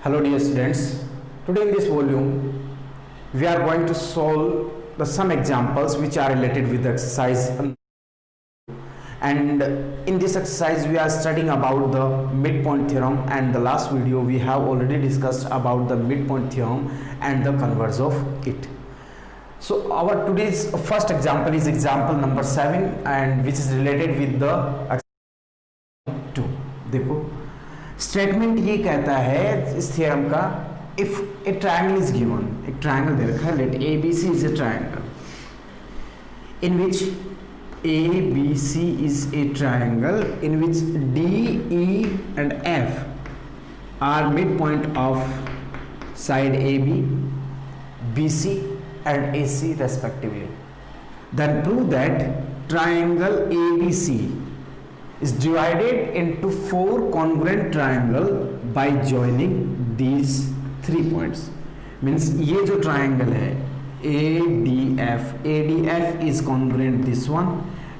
Hello dear students, today in this volume we are going to solve some examples which are related with the exercise, and in this exercise we are studying about the midpoint theorem, and the last video we have already discussed about the midpoint theorem and the converse of it. So our today's first example is example number 7, and which is related with the example 2. देखो statement ये कहता है इस theorem का, if a triangle is given, एक triangle दे रखा है, let A B C is a triangle in which A B C is a triangle in which D E and F are mid point of side A B, B C and A C respectively. Then prove that triangle A B C is divided into 4 congruent triangle by joining these 3 points. Means ये जो triangle है ADF is congruent this one,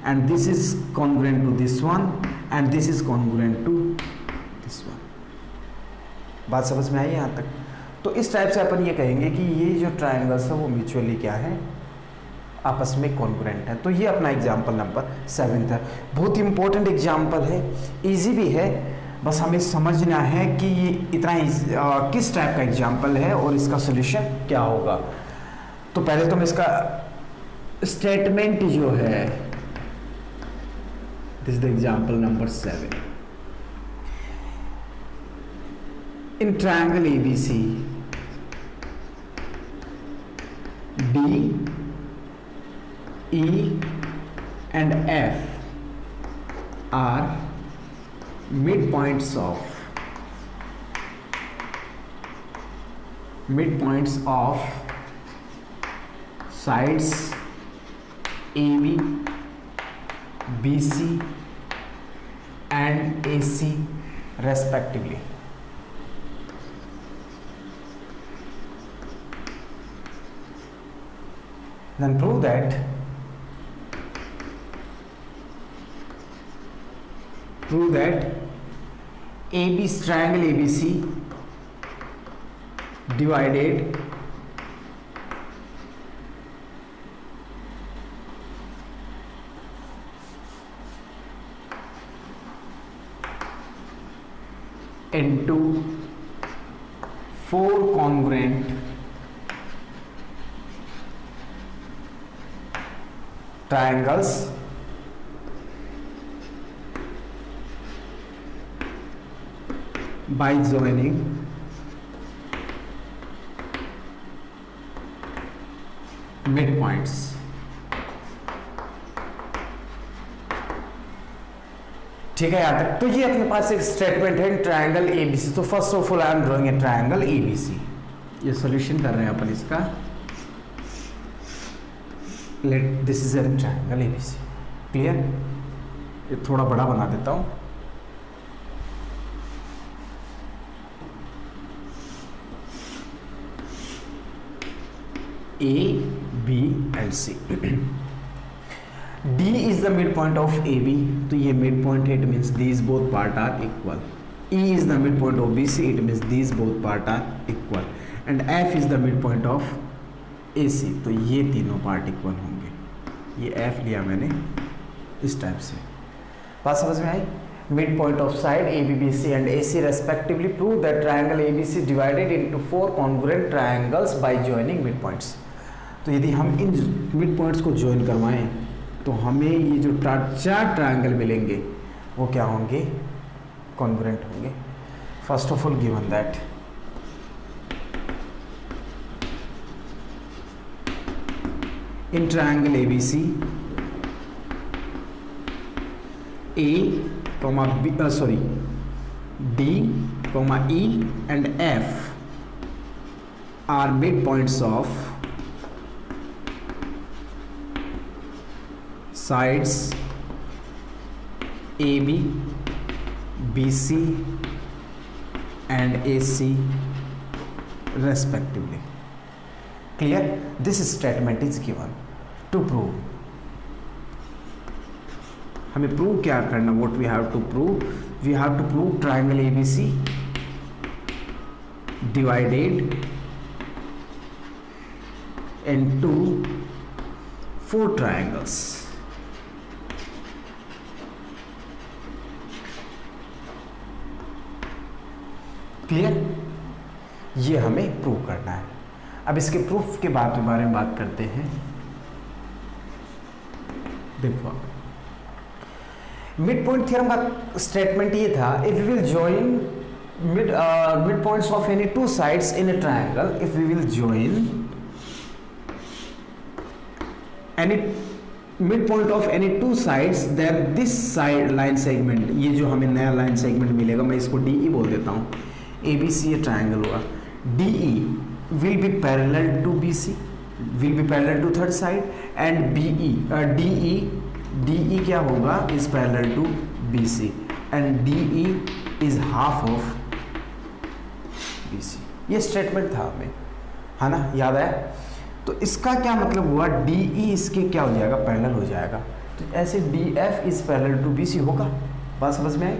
and this is congruent to this one, and this is congruent to this one. बात समझ में आई यहाँ तक? तो इस टाइप से अपन ये कहेंगे कि ये जो triangles है वो म्यूचुअली क्या है, आपस में कॉन्ग्रुएंट है. तो ये अपना एग्जाम्पल नंबर 7 था. बहुत इंपॉर्टेंट एग्जाम्पल है, इजी भी है, बस हमें समझना है कि ये इतना किस टाइप का एग्जाम्पल है और इसका सॉल्यूशन क्या होगा. तो पहले तो मैं इसका स्टेटमेंट जो है, this is the example number 7. In triangle ABC D E and F are midpoints of sides AB, BC and AC respectively. Then prove that AB triangle ABC divided into 4 congruent triangles by joining midpoints. ठीक है यहाँ तक. तो ये अपने पास एक statement है triangle ABC. तो first of all I am drawing a triangle ABC. ये सॉल्यूशन कर रहे हैं अपन इसका. Let this is a triangle ABC. Clear? ये थोड़ा बड़ा बना देता हूं. A, B and C. D is the midpoint of AB. तो ये midpoint है, it means these both part are equal. E is the midpoint of BC, it means these both part are equal. And F is the midpoint of AC. तो ये तीनों part equal होंगे. ये F लिया मैंने इस type से. बात समझ में आई? Midpoint of side AB, BC and AC respectively prove that triangle ABC divided into 4 congruent triangles by joining midpoints. तो यदि हम इन मिड पॉइंट्स को ज्वाइन करवाएं तो हमें ये जो 4 ट्रायंगल मिलेंगे वो क्या होंगे, कॉन्ग्रुएंट होंगे. First of all given that in triangle ABC A comma B, D, E and F are midpoints of sides AB, BC and AC respectively. Clear? This statement is given to prove. हमें prove क्या करना, what we have to prove, we have to prove triangle ABC divided into 4 triangles. Clear? ये हमें prove करना है। अब इसके proof के बारे में बात करते हैं। देखो मिड पॉइंट थ्योरम का स्टेटमेंट ये था, if we will join mid points of any two sides in a triangle, if we will join any mid point of any two sides, there this side line segment, ये जो हमें नया line segment मिलेगा, मैं इसको DE बोल देता हूँ, ABC ये ट्रायंगल होगा, DE will be parallel to BC, will be parallel to third side, and DE क्या होगा, is parallel to BC, and DE is half of BC। ये स्टेटमेंट था हमें, है ना, याद आया? तो इसका क्या मतलब हुआ, DE इसके क्या हो जाएगा, पैरेलल हो जाएगा। तो ऐसे DF is parallel to BC होगा। बात समझ में आई?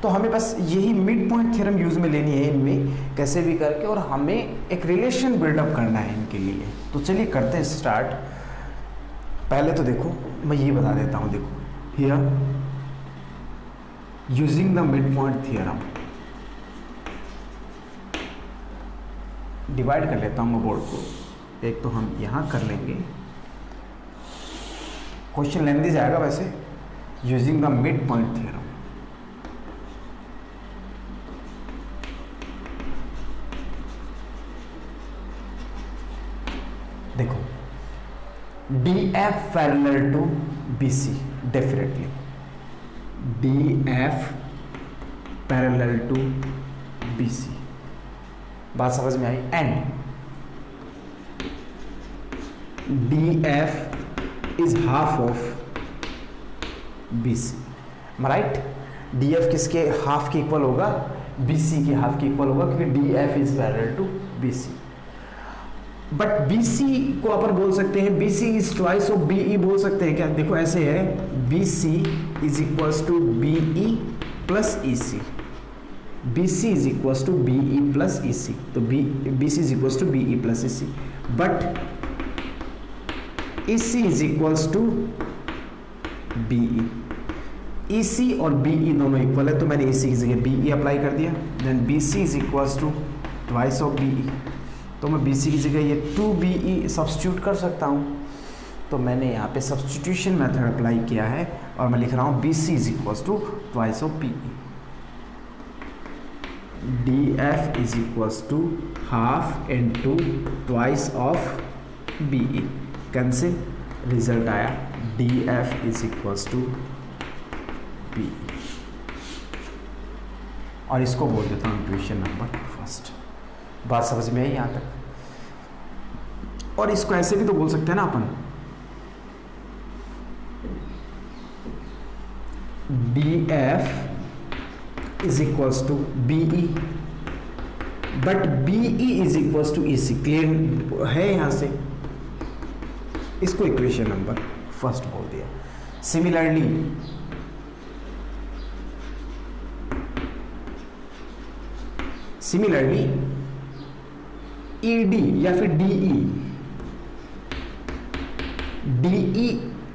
तो हमें बस यही मिड पॉइंट थ्योरम यूज में लेनी है इनमें कैसे भी करके, और हमें एक रिलेशन बिल्डअप करना है इनके लिए। तो चलिए करते हैं स्टार्ट। पहले तो देखो मैं ये बता देता हूँ, देखो here using the mid point theorem, divide कर लेता हूँ मैं बोर्ड को। एक तो हम यहाँ कर लेंगे, क्वेश्चन लेंदी जाएगा वैसे, using the mid point theorem. देखो DF parallel to BC, definitely DF parallel to BC, बात समझ में आई? And DF is half of BC, right? DF किसके हाफ के इक्वल होगा, BC के हाफ के इक्वल होगा, क्योंकि DF is parallel to BC। But BC को अपन बोल सकते हैं, BC is twice of BE बोल सकते हैं क्या? देखो ऐसे है, BC is equals to BE plus EC, BC is equals to BE plus EC, तो BC is equals to BE plus EC, but EC is equals to BE। EC और BE दोनों इक्वल है, तो मैंने EC की जगह BE apply कर दिया, then BC is equals to twice of BE, तो मैं BC की जगह ये 2BE सब्स्टिट्यूट कर सकता हूँ। तो मैंने यहाँ पे सब्स्टिट्यूशन मेथड अप्लाई किया है, और मैं लिख रहा हूँ BC is equals to twice of BE, DF is equals to half into twice of BE, cancel, result आया DF is equals to BE, और इसको बोल देता हूँ इक्वेशन नंबर फर्स्ट। बात समझ में आई यहाँ तक? और इसको ऐसे भी तो बोल सकते हैं ना अपन, DF is equals to BE, but BE is equals to EC, clear है यहां से? इसको इक्वेशन नंबर फर्स्ट बोल दिया। सिमिलरली ED या फिर DE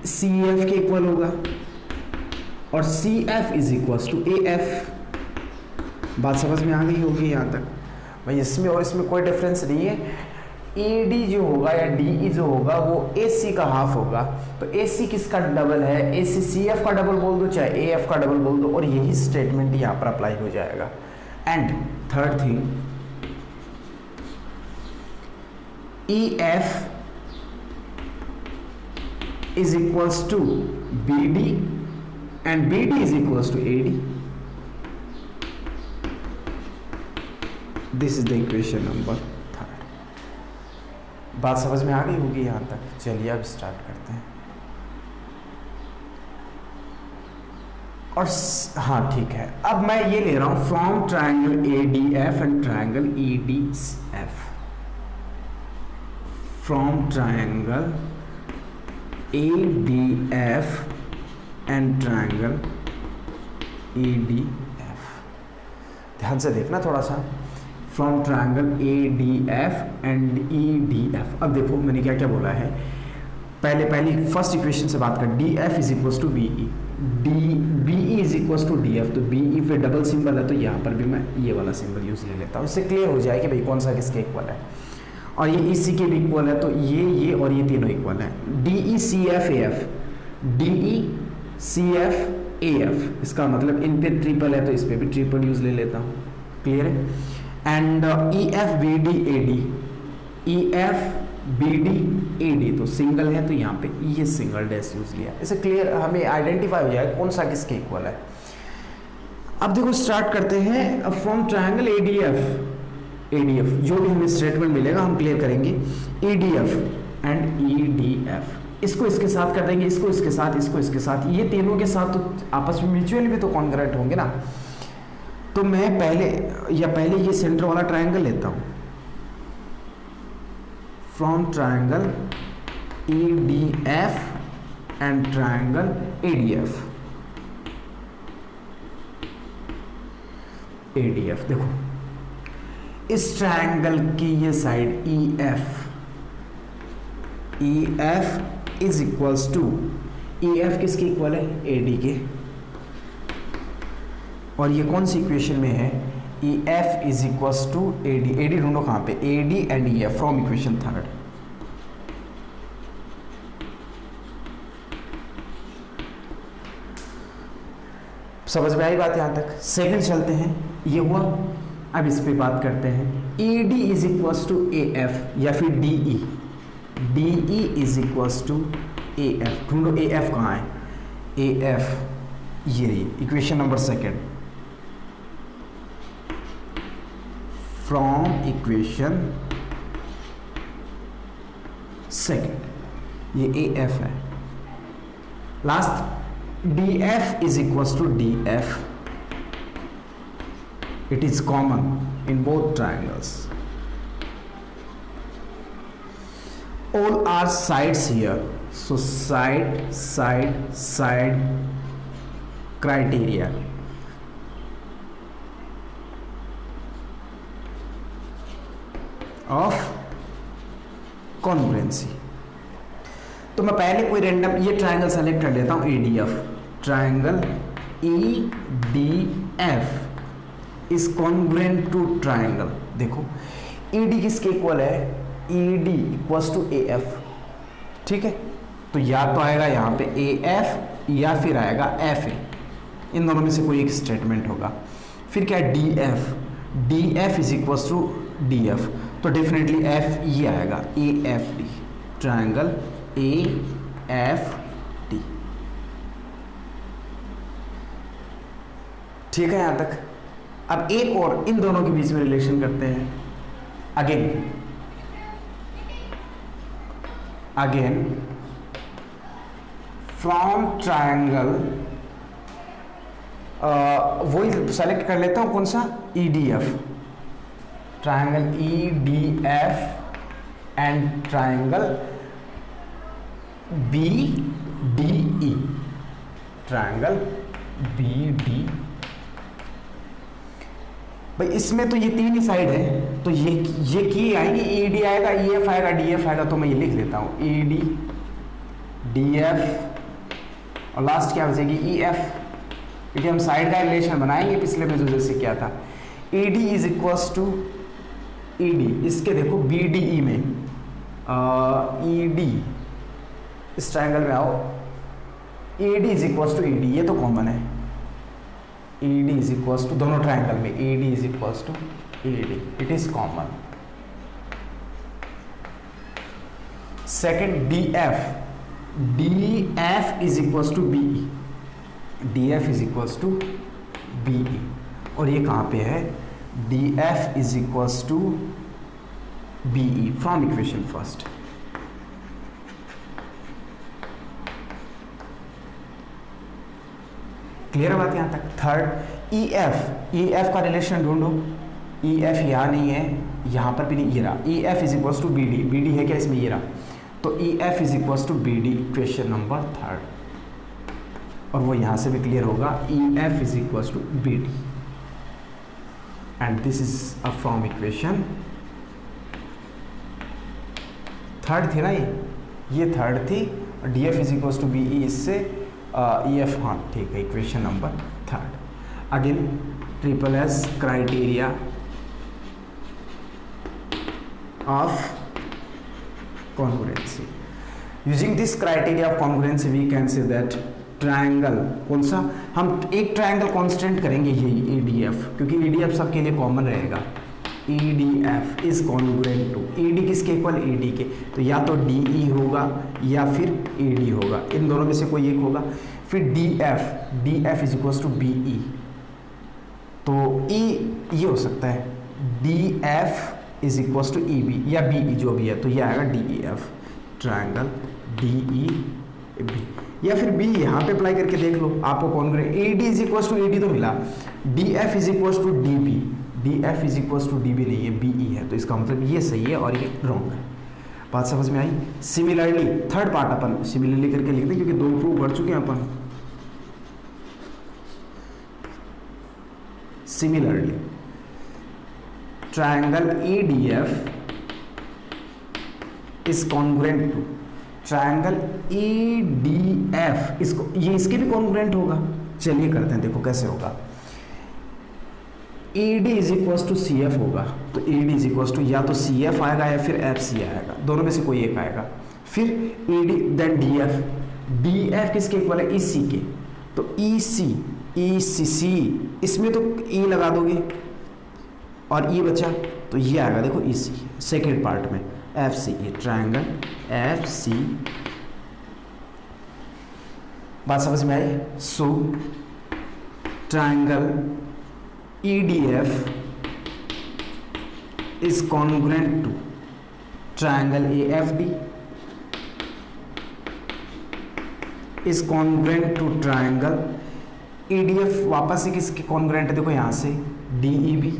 CF के इक्वल होगा, और CF is equals to AF। बात समझ में आ गई होगी यहाँ तक भाई? इसमें और इसमें कोई डिफरेंस नहीं है। ED जो होगा या DE जो होगा वो AC का हाफ होगा, तो AC किसका डबल है? AC CF का डबल बोल दो, चाहे AF का डबल बोल दो, और यही स्टेटमेंट यहाँ पर अप्लाई हो जाएगा। And third thing, EF is equals to BD and BD is equals to AD. This is the equation number third. बात समझ में आ गई होगी यहाँ तक? चलिए अब स्टार्ट करते हैं। और हाँ ठीक है, अब मैं ये ले रहा हूँ from triangle ADF and triangle EDF, from triangle ADF and triangle EDF। ध्यान से देखना थोड़ा सा, from triangle A D F and E D F. अब देखो मैंने क्या क्या बोला है, पहली फर्स्ट इक्वेशन से बात कर, D F is equal to B E, D B E is equal to D F. तो बी ई पे डबल सिंबल है तो यहाँ पर भी मैं ये वाला सिंबल यूज ले लेता हूँ, इससे क्लियर हो जाए कि भाई कौन सा किसके इक्वल है। और ये इसी के भी इक्वल है, तो ये और ये तीनों इक्वल है। D E C F A F, D E C F A F, इसका मतलब इन पे ट्रिपल है तो इस पे भी ट्रिपल यूज ले लेता हूँ, क्लियर है। And E F B D A D, E F B D A D, तो सिंगल है तो यहाँ पे ये सिंगल डैश यूज लिया, इसे क्लियर हमें आइडेंटिफाई हो जाए कौन सा किसके इक्वल है। अब देखो स्टार्ट करते हैं। अब फ्रॉम ट्रायंगल एडीएफ जो भी हमें स्टेटमेंट मिलेगा हम क्लियर करेंगे। एडीएफ एंड ईडीएफ, इसको इसके साथ कर देंगे, इसको इसके साथ, इसको इसके साथ, ये तीनों के साथ तो आपस में म्यूचुअल भी तो कॉन्ग्रुएंट होंगे ना। तो मैं पहले ये सेंटर वाला ट्रायंगल लेता हूँ, from triangle EDF and triangle ADF। देखो इस ट्रायंगल की ये side EF is equals to, EF किसके इक्वल है, AD के। और ये कौन सी इक्वेशन में है, EF is equals to AD ढूंढो कहाँ पे, AD and EF from equation third. समझ में आई बात यहाँ तक। सेकंड चलते हैं, ये हुआ। अब इस पे बात करते हैं, ED is equals to AF या फिर DE, DE is equals to AF। ढूंढो AF कहाँ है, AF ये रही equation number second, from equation second ये AF है। Last DF is equals to DF. It is common in both triangles. All are sides here. So side criteria. Of congruency. तो मैं पहले कोई रैंडम ये ट्रायंगल सेलेक्ट कर लेता हूँ, ADF, triangle EDF is congruent to triangle. देखो ED किसके इक्वल है, ED इक्वल्स टू AF, ठीक है। तो या तो आएगा यहाँ पे AF या फिर आएगा FA, इन दोनों में से कोई एक स्टेटमेंट होगा। फिर क्या है DF is equals to DF, तो डेफिनेटली F ये आएगा, AFD, ट्रायंगल AFD। ठीक है यहां तक। अब एक और इन दोनों के बीच में रिलेशन करते हैं। अगेन फ्रॉम ट्रायंगल, वही सेलेक्ट कर लेता हूं, कौन सा, EDF, triangle EDF and triangle BDE, triangle BD। भाई इसमें तो ये तीन ही साइड है, तो ये की आएंगे, ED आएगा, EF आएगा, DF आएगा, तो मैं ये लिख लेता हूँ ED DF और लास्ट क्या बचेगी EF, क्योंकि हम साइड का रिलेशन बनाएंगे पिछले में जो जैसे क्या था। ED is equals to ED, इसके देखो BDE में ED, इस ट्रायंगल में आओ, AD is equals to ED, ये तो कॉमन है, ED इज इक्वल्स टू, दोनों ट्रायंगल में AD is equals to AD, it is common. Second DF is equals to BE, DF is equals to BE, और ये कहाँ पे है, DF is equals to BE from equation first. Clear है बात यहाँ तक। थर्ड EF का रिलेशन ढूंढो, EF यहाँ नहीं है, यहाँ पर भी नहीं, ये रहा, EF is equals to BD है क्या इसमें, ये रहा, तो EF is equals to BD, question number third. और वो यहाँ से भी क्लियर होगा, EF is equals to BD। And this is a from equation third थी ना, ये थर्ड थी, D F is equal to B E, इससे ई एफ, हाँ ठीक है, equation number third. Again triple S criteria of congruency. Using this criteria of congruency we can say that triangle, कौन सा, हम एक ट्रायंगल कांस्टेंट करेंगे ये ई डी एफ, क्योंकि ई डी एफ सबके लिए कॉमन रहेगा। E D F is congruent to, E D किसके इक्वल, ई डी के, तो या तो डी ई होगा या फिर ई डी होगा, इन दोनों में से कोई एक होगा। फिर D F is equal to B E, तो ई ये हो सकता है, D F is equal to E B या बी ई जो भी है, तो ये आएगा D E F, triangle D E B, या फिर बी यहाँ पे अप्लाई करके देख लो, आपको congruent A D is equal to A D तो मिला, D F is equal to D B, D F is equal to D B नहीं है, बी ई है, तो इसका मतलब ये सही है और ये रॉन्ग है। बात समझ में आई। सिमिलरली थर्ड पार्ट अपन सिमिलरली करके लिखते हैं, क्योंकि दो प्रूव कर चुके हैं अपन। Similarly triangle E D F is congruent to triangle E D F, इसको ये इसके भी कॉन्ग्रुएंट होगा। चलिए करते हैं, देखो कैसे होगा। E D is equal to C F होगा, तो E D is equal to या तो सी एफ आएगा या फिर एफ सी आएगा, दोनों में से कोई एक आएगा। फिर E D then D F किसके इक्वल है, ई सी के, तो ई सी, इसमें तो ई लगा दोगे और ई बचा, तो ये आएगा देखो ई सी, सेकेंड पार्ट में एफ सी, ये ट्रायंगल एफ सी। बात समझ में आई। So triangle E D F is congruent to triangle A F D is congruent to triangle E D F, वापस से किसके कॉन्ग्रुएंट है, देखो यहां से D E B,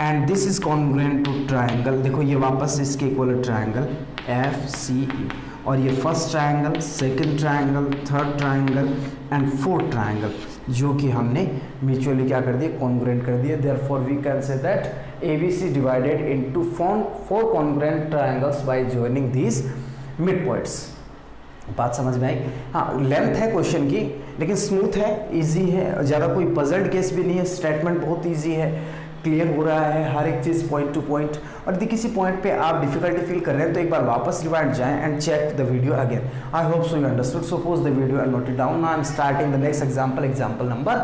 and this is congruent to triangle, देखो ये वापस इसके इक्वल है ट्रायंगल एफ सी ई, और ये first triangle, second triangle, third triangle and fourth triangle, जो कि हमने म्यूचुअली क्या कर दिया, कॉन्ग्रुएंट कर दिया। Therefore we can say that ABC divided into four congruent triangles by joining these mid points. बात समझ में आई। हाँ, लेंथ है क्वेश्चन की, लेकिन स्मूथ है, इजी है, ज़्यादा कोई पजल्ड केस भी नहीं है, स्टेटमेंट बहुत इजी है, क्लियर हो रहा है हर एक चीज़ पॉइंट टू पॉइंट। और यदि किसी पॉइंट पे आप डिफिकल्टी फील कर रहे हैं तो एक बार वापस रिवाइंड जाएं and check the video again. I hope so you understood, so pause the video and note it down. Now I am starting the next example, example number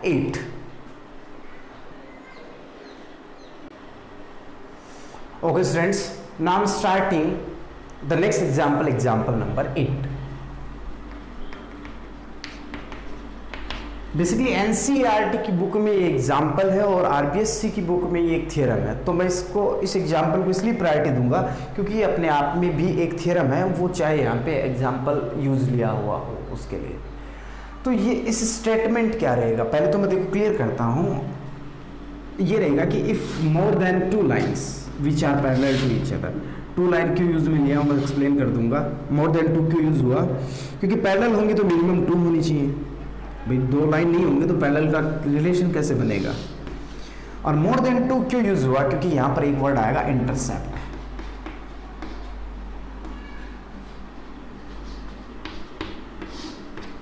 8। Okay students, now I'm starting the next example, example number 8. Basically NCERT की book में ये example है और RBSC की book में ये एक theorem है, तो मैं इस एग्जाम्पल को इसलिए प्रायोरिटी दूंगा क्योंकि ये अपने आप में भी एक थियरम है, वो चाहे यहाँ पे एग्जाम्पल यूज लिया हुआ हो उसके लिए। तो ये इस स्टेटमेंट क्या रहेगा, पहले तो मैं देखो क्लियर करता हूँ। ये रहेगा कि if more than two lines which are parallel to each other, two line क्यों यूज में लिया हूँ मैं एक्सप्लेन कर दूंगा। मोर देन टू क्यों यूज हुआ, क्योंकि पैरेलल होंगे तो मिनिमम टू होनी चाहिए, भाई दो लाइन नहीं होंगे तो पैरेलल का रिलेशन कैसे बनेगा। और मोर देन टू क्यों यूज हुआ, क्योंकि यहां पर एक वर्ड आएगा इंटरसेप्ट।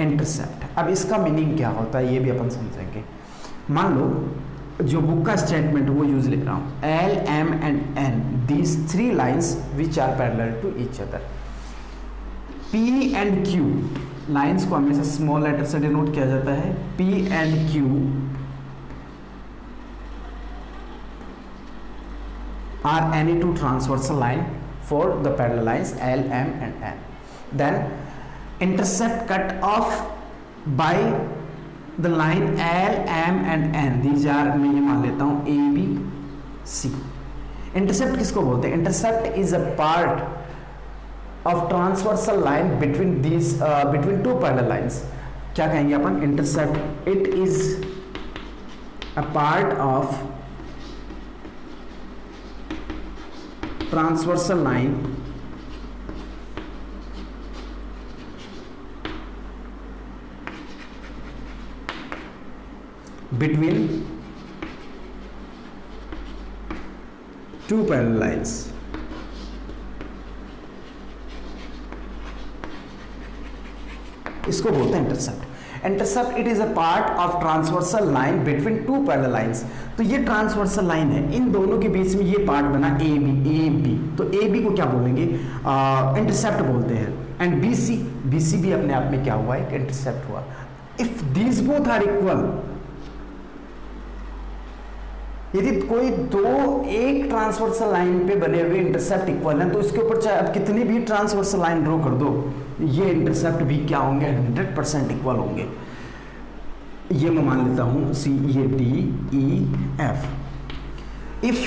इंटरसेप्ट, अब इसका मीनिंग क्या होता है ये भी अपन समझेंगे। मान लो जो बुक का स्टेटमेंट वो यूज ले रहा हूं, L M and N, these three lines which are parallel to each other. P and Q lines को हमेशा स्मॉल लेटर से डिनोट किया जाता है। P and Q are any two transversal line for the parallel lines L M and N. Then intercept cut off by the line L M and N, these are, मैं ये मान लेता हूं ए B सी। Intercept किसको बोलते हैं, intercept is a part of transversal line between these between two parallel lines। क्या कहेंगे अपन, intercept, it is a part of transversal line between two parallel lines. इसको बोलते हैं intercept. Intercept it is a part of transversal line between two parallel lines. तो ये transversal line है, इन दोनों के बीच में ये पार्ट बना ए बी। तो ए बी को क्या बोलेंगे, इंटरसेप्ट बोलते हैं। एंड बी सी भी अपने आप में क्या हुआ, एक इंटरसेप्ट हुआ। If these both are equal, यदि कोई दो एक ट्रांसवर्सल लाइन पे बने हुए इंटरसेप्ट इक्वल हैं, तो इसके ऊपर चाहे आप कितनी भी ट्रांसवर्सल लाइन ड्रॉ कर दो, ये इंटरसेप्ट भी क्या होंगे, 100% इक्वल होंगे। ये मैं मान लेता हूं सी, ये D E F. If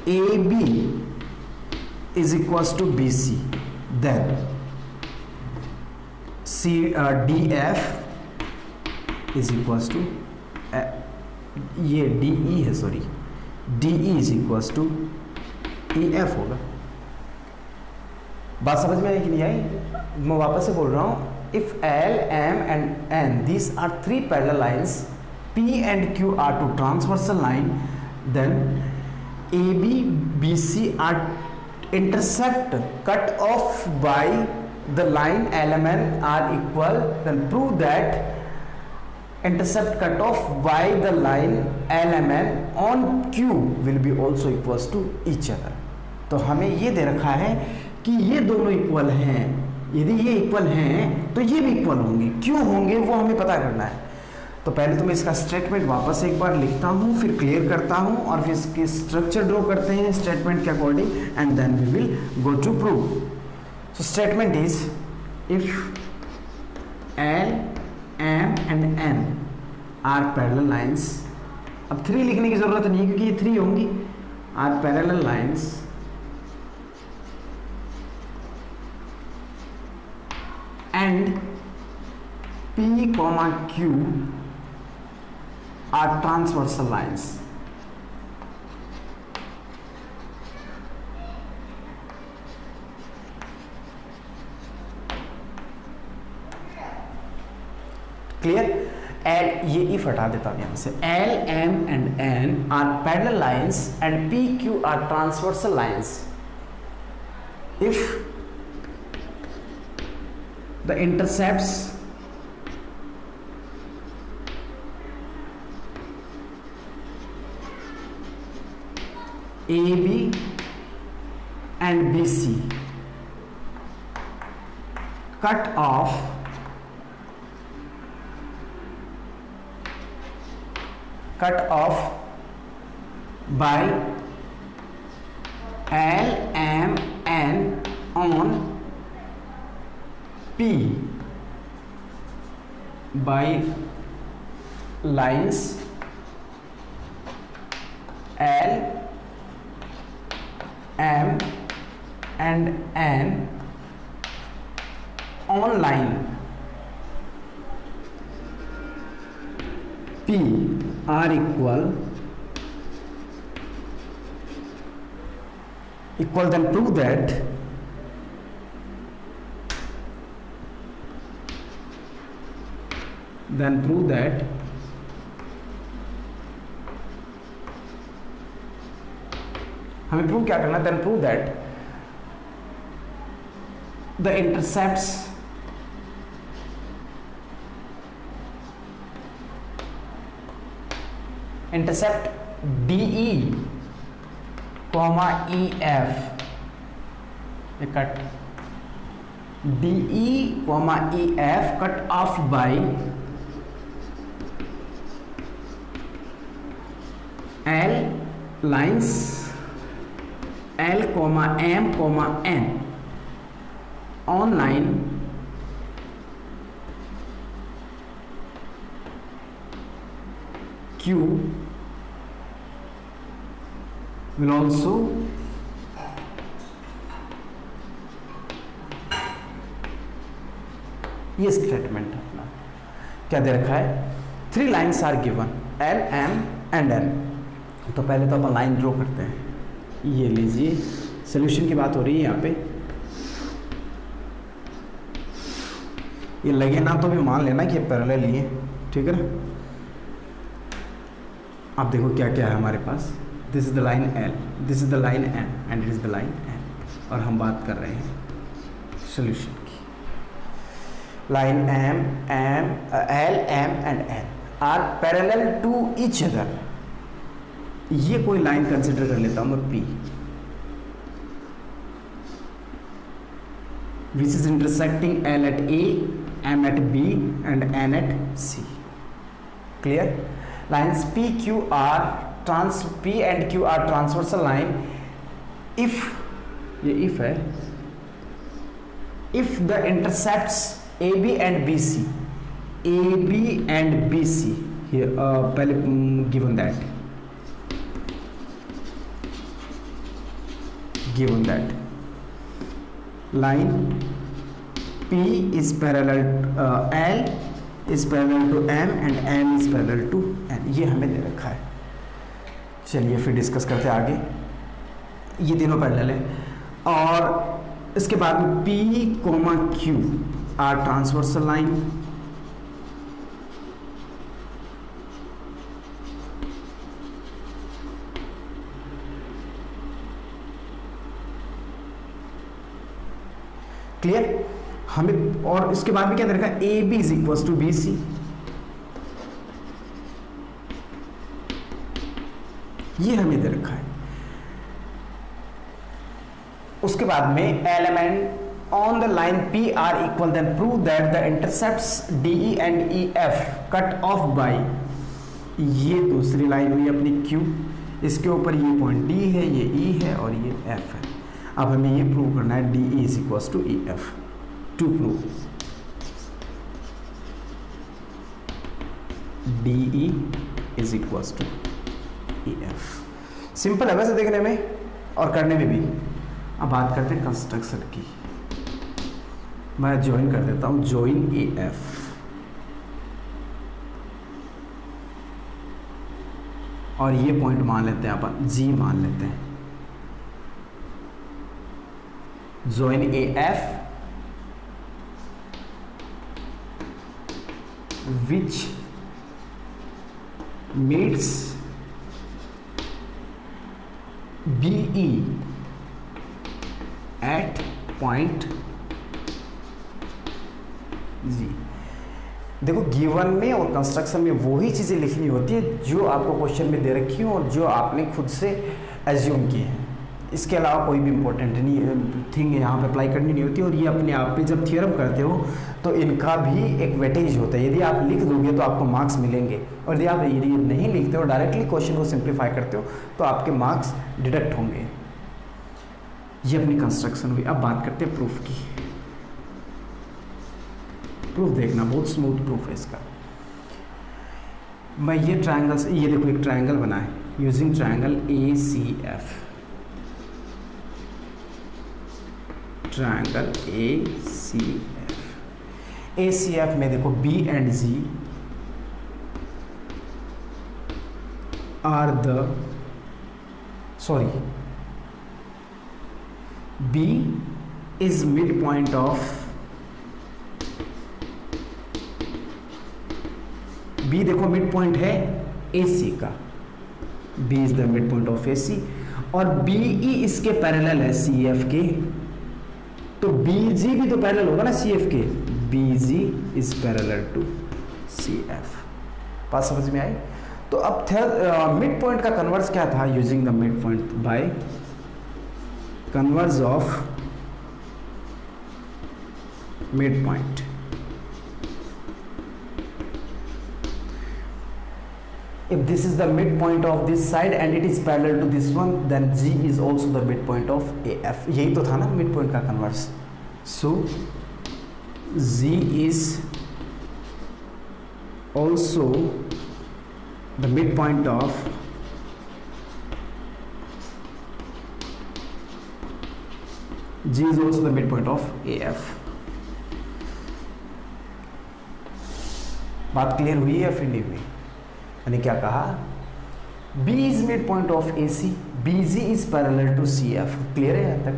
A B is equal to B C, then C D F is equal to, ये डी ई है, sorry D E is equal to E F होगा। बात समझ में आई कि नहीं आई? मैं वापस से बोल रहा हूं, if L M and N these are three parallel lines, P and Q are two transversal line, then A B B C are intercept cut off by the line L M N are equal, then prove that intercept cut off by the line LMN on Q will be also equals to each other। तो हमें ये दे रखा है कि ये दोनों equal हैं, यदि ये इक्वल हैं तो ये भी इक्वल होंगे, क्यों होंगे वो हमें पता करना है। तो पहले तो मैं इसका स्टेटमेंट वापस एक बार लिखता हूँ, फिर क्लियर करता हूँ और फिर इसके स्ट्रक्चर ड्रॉ करते हैं स्टेटमेंट के according, and then we will go to prove. So statement is if L M and N are parallel lines, अब 3 लिखने की जरूरत नहीं है क्योंकि ये 3 होंगी, are parallel lines and P, Q are transversal lines। Clear? L, ये इफ हटा देता हूं यहां से, L M and N are parallel lines and P Q are transversal lines if the intercepts A B and B C cut off by L M N on P by lines L M and N on line P are equal, then prove that हमें prove क्या करना, then prove that the intercepts DE, EF, cut DE, EF cut off by L lines L, M, N on line Q will also ये statement अपना क्या दे रखा है, 3 lines are given L, M and N। तो पहले तो अपन line draw करते हैं, ये लीजिए सोल्यूशन की बात हो रही है यहाँ पे, ये लगे ना तो भी मान लेना कि ये पैरेलल ही है, ठीक है ना। आप देखो क्या क्या है हमारे पास, this is the line L, this is the line M and it is the line N, और हम बात कर रहे हैं सोल्यूशन की। Line M L M and N are parallel to each other. ये कोई लाइन कंसिडर कर लेता हूं मैं P, which is intersecting L at A, M at B and N at C. Clear? Lines P Q R P and Q are transversal line if, ये if है, if the intercepts AB and BC, AB and BC here पहले given that line P is parallel L is parallel to M and M is parallel to N, ये हमें दे रखा है। चलिए फिर डिस्कस करते हैं आगे। ये तीनों पैरेलल है और इसके बाद में P, Q are transversal line, clear? हमें और इसके बाद में क्या दे रखा है, A B is equal to B C, ये हमें दे रखा है। उसके बाद में element on the line P are equal, then prove that the intercepts D E and E F cut off by, ये दूसरी लाइन हुई अपनी क्यू, इसके ऊपर ये पॉइंट डी है, ये ई है और ये एफ है। अब हमें ये प्रूव करना है D E is equal to E F. To prove D E is equal to E F, simple है वैसे देखने में और करने में भी। अब बात करते हैं कंस्ट्रक्शन की। मैं ज्वाइन कर देता हूं, ज्वाइन ए एफ, और ये पॉइंट मान लेते हैं अपन, जी मान लेते हैं। Join A F which meets B E at point G. देखो गिवन में और कंस्ट्रक्शन में वही चीज़ें लिखनी होती है जो आपको क्वेश्चन में दे रखी हो और जो आपने खुद से एज्यूम की है। इसके अलावा कोई भी इंपॉर्टेंट नहीं थिंग यहाँ पे अप्लाई करनी नहीं होती। और ये अपने आप पे जब थियरम करते हो तो इनका भी एक वेटेज होता है। यदि आप लिख दोगे तो आपको मार्क्स मिलेंगे, और यदि आप यदि नहीं लिखते हो, डायरेक्टली क्वेश्चन को सिंप्लीफाई करते हो, तो आपके मार्क्स डिडक्ट होंगे। ये अपनी कंस्ट्रक्शन हुई। अब बात करते हैं प्रूफ की। प्रूफ देखना, बहुत स्मूथ प्रूफ है इसका। मैं ये ट्रायंगल से, ये देखो एक ट्रायंगल बना है using triangle A C F, triangle A C F. A C F में देखो B and G are the, sorry, B is midpoint of, B देखो midpoint है AC का, B is the midpoint of AC, और BE इसके parallel है CF के, तो BG भी तो पैरेलल होगा ना CF के, BG is parallel to CF। बात समझ में आई? तो अब मिड पॉइंट का कन्वर्स क्या था, using the mid point by converse of midpoint। If this is the midpoint of this side and it is parallel to this one, then G is also the midpoint of AF। यही तो था ना midpoint का converse। So G is also the midpoint of G is also the midpoint of AF। बात clear हुई है या फिर नहीं हुई? मैंने क्या कहा, B is midpoint of AC, BG is parallel to CF। Clear है यहाँ तक?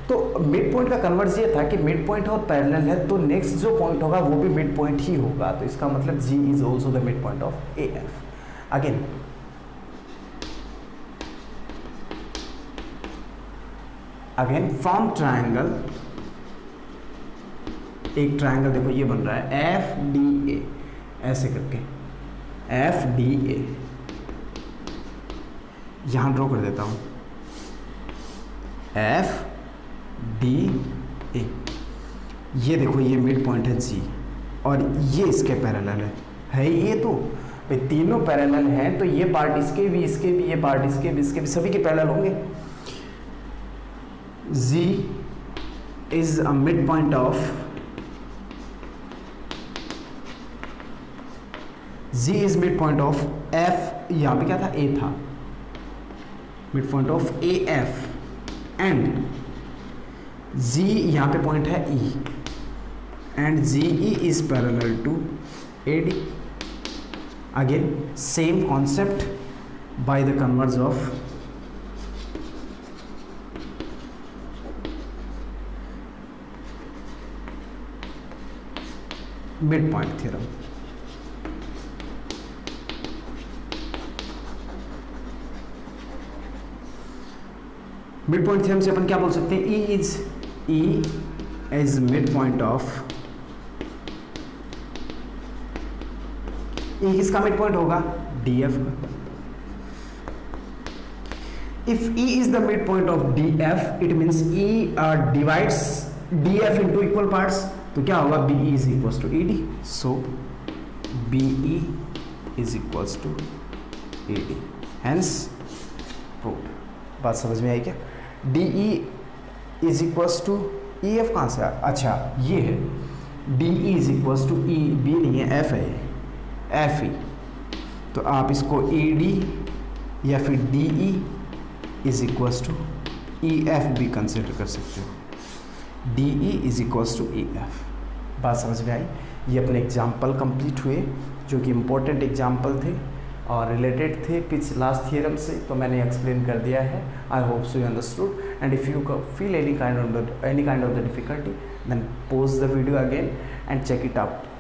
तो मिड पॉइंट का कन्वर्स ये था कि मिड पॉइंट और पैरेलल है तो नेक्स्ट जो पॉइंट होगा वो भी मिड पॉइंट ही होगा, तो इसका मतलब G is also the midpoint of AF। Again again from triangle, एक ट्रायंगल देखो ये बन रहा है एफ डी ए, ऐसे करके एफ डी ए, यहां ड्रॉ कर देता हूं एफ डी ए। ये देखो ये मिड पॉइंट है जी, और ये इसके पैरेलल है ये तो भाई तीनों पैरेलल हैं, तो ये पार्ट इसके भी, इसके भी, ये पार्ट इसके भी, इसके भी, सभी के पैरेलल होंगे। G is a mid point of, G is mid point of F, यहां पे क्या था ए था, mid point of A F, and G यहां पे पॉइंट है E, and G E is parallel to A D. Again same concept by the converse of mid point theorem. Mid point theorem से अपन क्या बोल सकते हैं, E is mid point of, E किसका मिड पॉइंट होगा, D F का। If E is the mid point of D F, it means E divides D F into equal parts, तो क्या होगा, B E is equals to E D, so B E is equals to E D, hence proved. बात समझ में आई क्या, D E is equals to E F कहाँ से आया, अच्छा ये है, D E is equals to E, B नहीं है एफ है, एफ ई, तो आप इसको ई डी या फिर D E is equals to E F भी कंसिडर कर सकते हो, D E is equals to E F. बात समझ में आई। ये अपने एग्जाम्पल कंप्लीट हुए जो कि इम्पोर्टेंट एग्जाम्पल थे और रिलेटेड थे पिछले लास्ट थियरम से, तो मैंने एक्सप्लेन कर दिया है। आई hope so you understood, and if you feel any kind of the difficulty, then pause the video again and check it out.